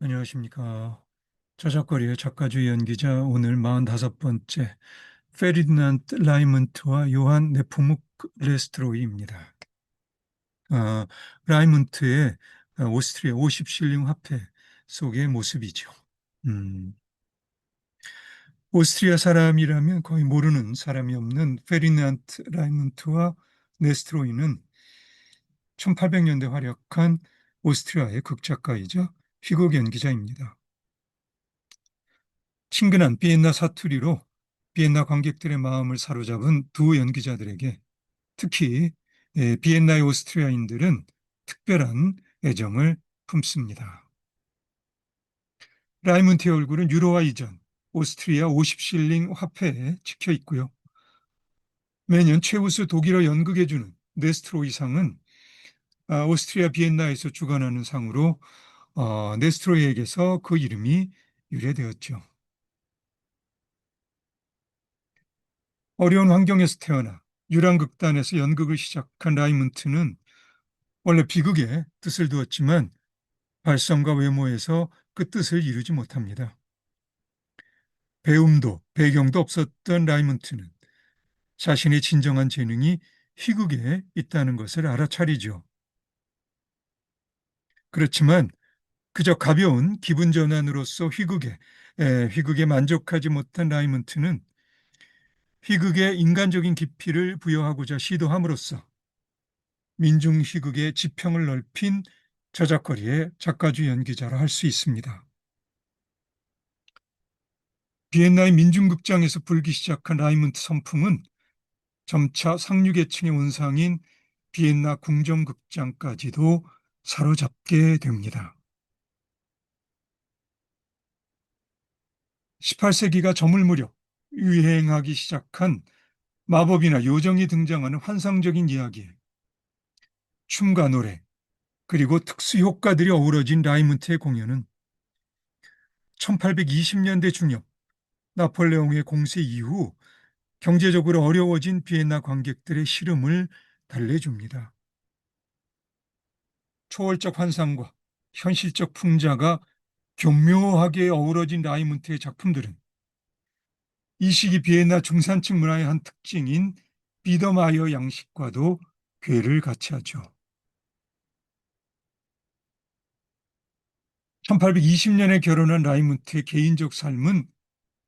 안녕하십니까. 저작거리의 작가주 연기자 오늘 45번째 페르디난트 라이문트와 요한 네포묵 레스트로이입니다. 라이문트의 오스트리아 50실링 화폐 속의 모습이죠. 음, 오스트리아 사람이라면 거의 모르는 사람이 없는 페르디난트 라이문트와 네스트로이는 1800년대 활약한 오스트리아의 극작가이자 희곡 연기자입니다. 친근한 비엔나 사투리로 비엔나 관객들의 마음을 사로잡은 두 연기자들에게 특히 비엔나의 오스트리아인들은 특별한 애정을 품습니다. 라이문트의 얼굴은 유로화 이전 오스트리아 50실링 화폐에 찍혀 있고요. 매년 최우수 독일어 연극에 주는 네스트로이상은 오스트리아 비엔나에서 주관하는 상으로 네스트로이에게서 그 이름이 유래되었죠. 어려운 환경에서 태어나 유랑극단에서 연극을 시작한 라이문트는 원래 비극에 뜻을 두었지만 발성과 외모에서 그 뜻을 이루지 못합니다. 배움도 배경도 없었던 라이문트는 자신의 진정한 재능이 희극에 있다는 것을 알아차리죠. 그렇지만 그저 가벼운 기분 전환으로서 희극에 만족하지 못한 라이문트는 희극에 인간적인 깊이를 부여하고자 시도함으로써 민중희극의 지평을 넓힌 저작거리의 작가주 연기자라 할 수 있습니다. 비엔나의 민중극장에서 불기 시작한 라이문트 선풍은 점차 상류계층의 온상인 비엔나 궁정극장까지도 사로잡게 됩니다. 18세기가 저물 무렵 유행하기 시작한 마법이나 요정이 등장하는 환상적인 이야기에 춤과 노래 그리고 특수 효과들이 어우러진 라이문트의 공연은 1820년대 중엽 나폴레옹의 공세 이후 경제적으로 어려워진 비엔나 관객들의 시름을 달래줍니다. 초월적 환상과 현실적 풍자가 교묘하게 어우러진 라이문트의 작품들은 이 시기 비엔나 중산층 문화의 한 특징인 비더마이어 양식과도 궤를 같이 하죠. 1820년에 결혼한 라이문트의 개인적 삶은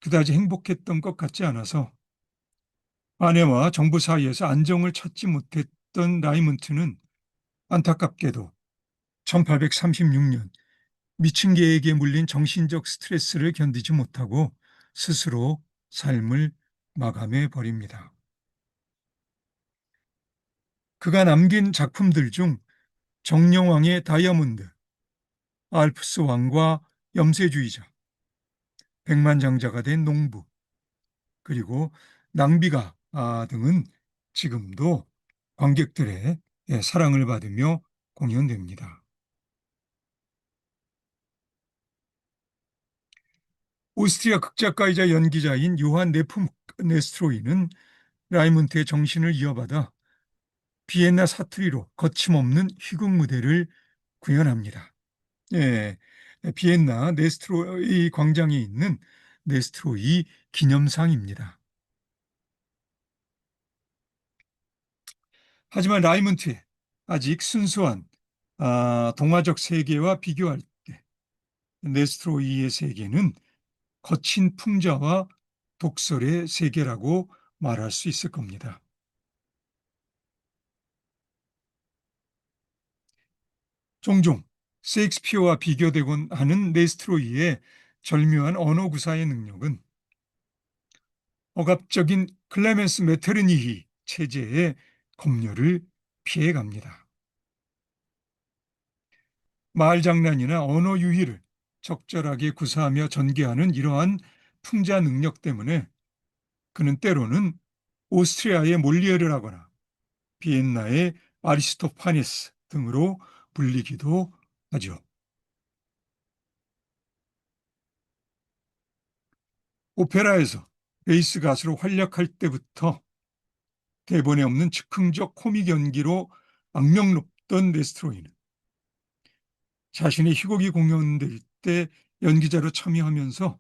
그다지 행복했던 것 같지 않아서 아내와 정부 사이에서 안정을 찾지 못했던 라이문트는 안타깝게도 1836년 미친 계획에 물린 정신적 스트레스를 견디지 못하고 스스로 삶을 마감해 버립니다. 그가 남긴 작품들 중 정령왕의 다이아몬드, 알프스 왕과 염세주의자, 백만장자가 된 농부, 그리고 낭비가 등은 지금도 관객들의 사랑을 받으며 공연됩니다. 오스트리아 극작가이자 연기자인 요한 네스트로이는 라이문트의 정신을 이어받아 비엔나 사투리로 거침없는 희극 무대를 구현합니다. 예, 비엔나 네스트로이 광장에 있는 네스트로이 기념상입니다. 하지만 라이문트의 아직 순수한 동화적 세계와 비교할 때 네스트로이의 세계는 거친 풍자와 독설의 세계라고 말할 수 있을 겁니다. 종종 셰익스피어와 비교되곤 하는 네스트로이의 절묘한 언어 구사의 능력은 억압적인 클레멘스 메테르니히 체제의 검열을 피해갑니다. 말 장난이나 언어 유희를 적절하게 구사하며 전개하는 이러한 풍자 능력 때문에 그는 때로는 오스트리아의 몰리에르를 하거나 비엔나의 아리스토파네스 등으로 불리기도 하죠. 오페라에서 베이스 가수로 활약할 때부터 대본에 없는 즉흥적 코믹 연기로 악명 높던 레스트로이는 자신의 희곡이 공연될 때 연기자로 참여하면서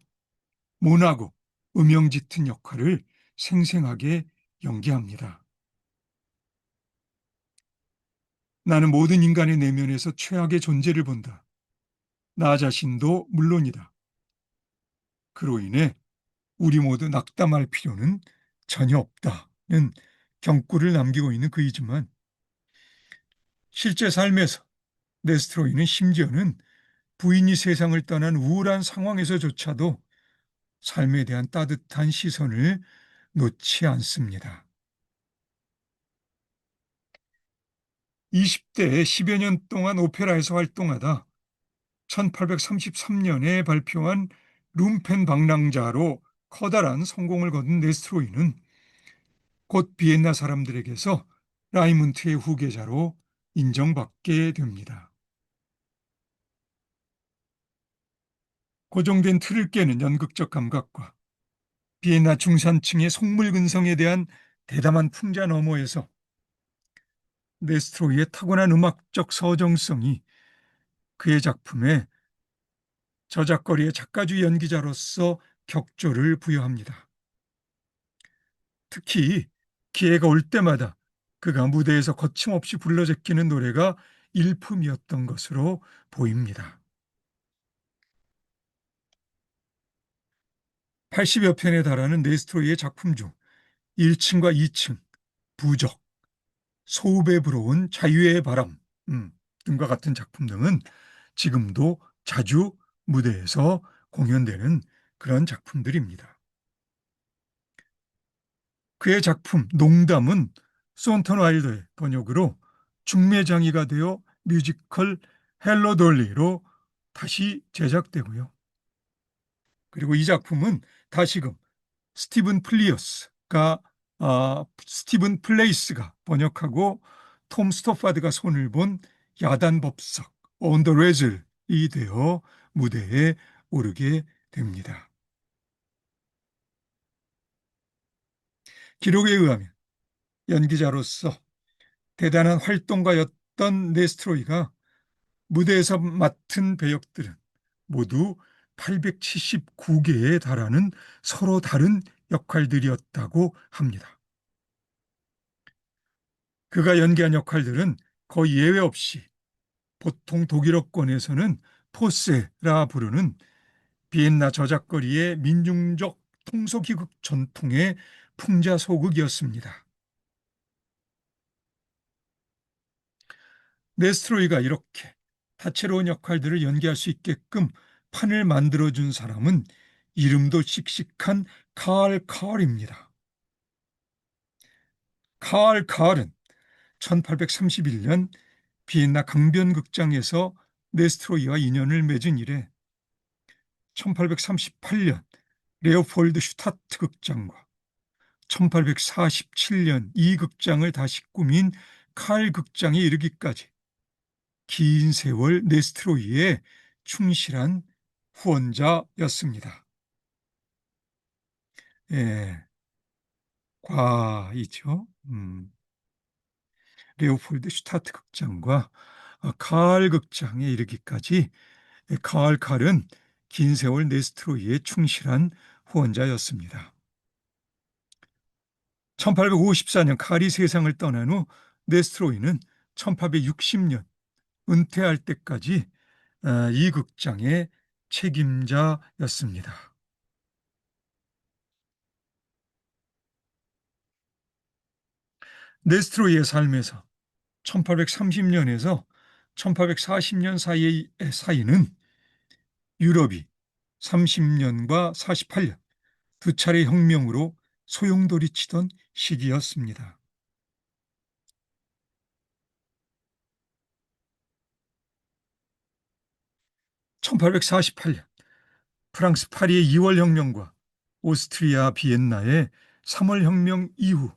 모나고 음영 짙은 역할을 생생하게 연기합니다. 나는 모든 인간의 내면에서 최악의 존재를 본다. 나 자신도 물론이다. 그로 인해 우리 모두 낙담할 필요는 전혀 없다는 경고를 남기고 있는 그이지만 실제 삶에서 네스트로이는 심지어는 부인이 세상을 떠난 우울한 상황에서조차도 삶에 대한 따뜻한 시선을 놓지 않습니다. 20대에 10여 년 동안 오페라에서 활동하다 1833년에 발표한 룸펜 방랑자로 커다란 성공을 거둔 네스트로이는 곧 비엔나 사람들에게서 라이문트의 후계자로 인정받게 됩니다. 고정된 틀을 깨는 연극적 감각과 비엔나 중산층의 속물근성에 대한 대담한 풍자 너머에서 네스트로이의 타고난 음악적 서정성이 그의 작품에 저작거리의 작가주 연기자로서 격조를 부여합니다. 특히 기회가 올 때마다 그가 무대에서 거침없이 불러 제끼는 노래가 일품이었던 것으로 보입니다. 80여 편에 달하는 네스트로이의 작품 중 1층과 2층, 부적, 소읍에 불어온 자유의 바람 등과 같은 작품 등은 지금도 자주 무대에서 공연되는 그런 작품들입니다. 그의 작품 농담은 손턴 와일더의 번역으로 중매장이가 되어 뮤지컬 헬로 돌리로 다시 제작되고요. 그리고 이 작품은 다시금 스티븐 플리어스가 스티븐 플레이스가 번역하고 톰 스토파드가 손을 본 야단법석 On the Razzle이 되어 무대에 오르게 됩니다. 기록에 의하면 연기자로서 대단한 활동가였던 네스트로이가 무대에서 맡은 배역들은 모두 879개에 달하는 서로 다른 역할들이었다고 합니다. 그가 연기한 역할들은 거의 예외 없이 보통 독일어권에서는 포세라 부르는 비엔나 저작거리의 민중적 통속기극 전통의 풍자소극이었습니다. 네스트로이가 이렇게 다채로운 역할들을 연기할 수 있게끔 판을 만들어준 사람은 이름도 씩씩한 칼 칼입니다. 칼 칼은 1831년 비엔나 강변극장에서 네스트로이와 인연을 맺은 이래 1838년 레오폴드 슈타트 극장과 1847년 이 극장을 다시 꾸민 칼 극장에 이르기까지 긴 세월 네스트로이의 충실한 후원자였습니다. 예, 과이죠. 레오폴드 슈타트 극장과 칼 극장에 이르기까지 카을 칼은 긴 세월 네스트로이의 충실한 후원자였습니다. 1854년 칼이 세상을 떠난 후 네스트로이는 1860년 은퇴할 때까지 이 극장의 책임자였습니다. 네스트로이의 삶에서 1830년에서 1840년 사이는 유럽이 30년과 48년 두 차례 혁명으로 소용돌이치던 시기였습니다. 1848년 프랑스 파리의 2월 혁명과 오스트리아 비엔나의 3월 혁명 이후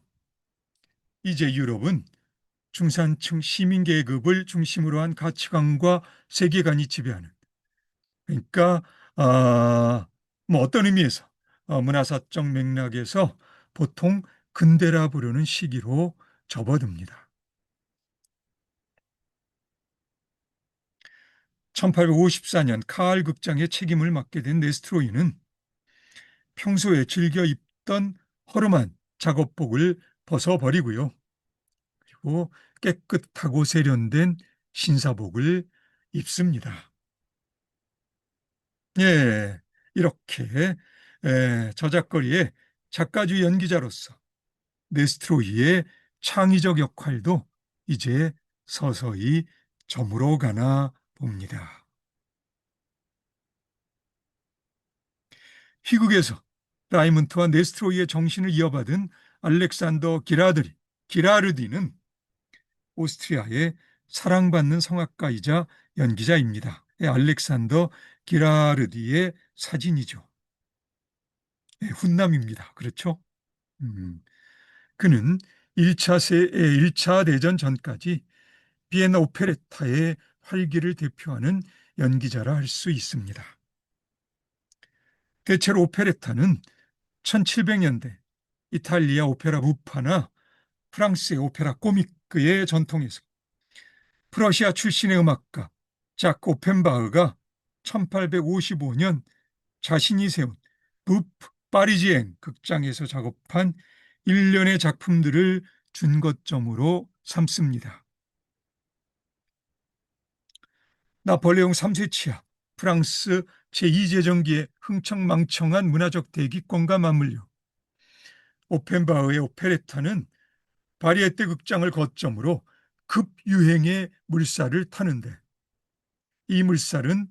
이제 유럽은 중산층 시민 계급을 중심으로 한 가치관과 세계관이 지배하는 그러니까 뭐 어떤 의미에서 문화사적 맥락에서 보통 근대라 부르는 시기로 접어듭니다. 1854년 카알 극장의 책임을 맡게 된 네스트로이는 평소에 즐겨 입던 허름한 작업복을 벗어버리고요. 그리고 깨끗하고 세련된 신사복을 입습니다. 예, 이렇게 저작거리의 작가주 연기자로서 네스트로이의 창의적 역할도 이제 서서히 저물어가나 봅니다. 희극에서 라이먼트와 네스트로이의 정신을 이어받은 알렉산더 기라르디는 오스트리아의 사랑받는 성악가이자 연기자입니다. 알렉산더 기라르디의 사진이죠. 훈남입니다. 그렇죠? 음, 그는 1차 대전 전까지 비엔나 오페레타의 활기를 대표하는 연기자라 할 수 있습니다. 대체로 오페레타는 1700년대 이탈리아 오페라 부파나 프랑스의 오페라 코미크의 전통에서 프러시아 출신의 음악가 자크 오펜바흐가 1855년 자신이 세운 부프 파리지앵 극장에서 작업한 일련의 작품들을 준거점으로 삼습니다. 나폴레옹 3세 치하 프랑스 제2제정기의 흥청망청한 문화적 대기권과 맞물려 오펜바흐의 오페레타는 바리에테 극장을 거점으로 급유행의 물살을 타는데 이 물살은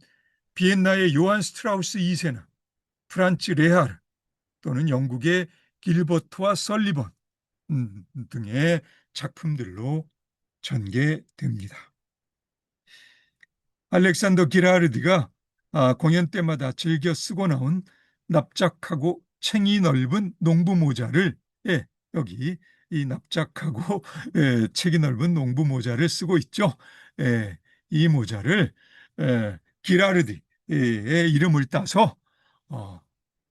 비엔나의 요한 스트라우스 2세나 프란츠 레하르 또는 영국의 길버트와 설리번 등의 작품들로 전개됩니다. 알렉산더 기라르디가 공연 때마다 즐겨 쓰고 나온 납작하고 챙이 넓은 농부 모자를 여기 이 납작하고 책이 넓은 농부 모자를 쓰고 있죠. 이 모자를 기라르디의 이름을 따서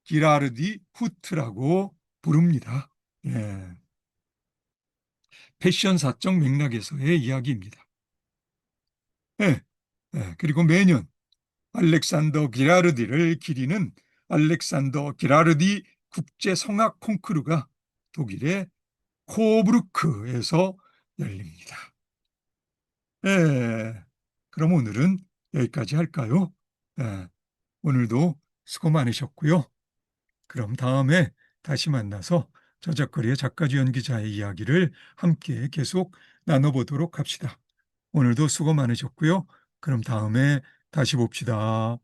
기라르디 후트라고 부릅니다. 예, 패션사적 맥락에서의 이야기입니다. 예, 그리고 매년 알렉산더 기라르디를 기리는 알렉산더 기라르디 국제 성악 콩쿠르가 독일의 코브루크에서 열립니다. 예, 그럼 오늘은 여기까지 할까요? 예, 오늘도 수고 많으셨고요. 그럼 다음에 다시 만나서 저작거리의 작가주 연기자의 이야기를 함께 계속 나눠보도록 합시다. 오늘도 수고 많으셨고요. 그럼 다음에 다시 봅시다.